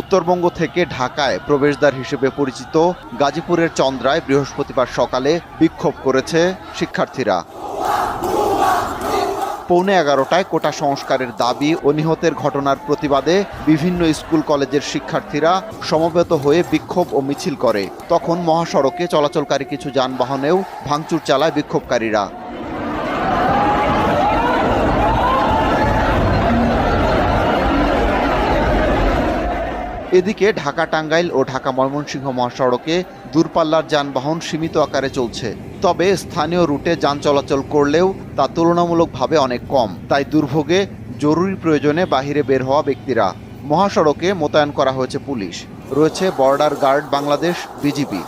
উত্তরবঙ্গ থেকে ঢাকায় প্রবেশদ্বার হিসেবে পরিচিত গাজীপুরের চন্দ্রায় বৃহস্পতিবার সকালে বিক্ষোভ করেছে শিক্ষার্থীরা। 11:15টায় কোটা সংস্কারের দাবি ও নিহতের ঘটনার প্রতিবাদে বিভিন্ন স্কুল কলেজের শিক্ষার্থীরা সমবেত হয়ে বিক্ষোভ ও মিছিল করে। তখন মহাসড়কে চলাচলকারী কিছু যানবাহনেও ভাঙচুর চালায় বিক্ষোভকারীরা। এদিকে ঢাকা টাঙ্গাইল ও ঢাকা ময়মনসিংহ মহাসড়কে দূরপাল্লার যানবাহন সীমিত আকারে চলছে। তবে স্থানীয় রুটে যান চলাচল করলেও তা তুলনামূলকভাবে অনেক কম। তাই দুর্ভোগে জরুরি প্রয়োজনে বাহিরে বের হওয়া ব্যক্তিরা। মহাসড়কে মোতায়েন করা হয়েছে পুলিশ, রয়েছে বর্ডার গার্ড বাংলাদেশ, বিজিবি।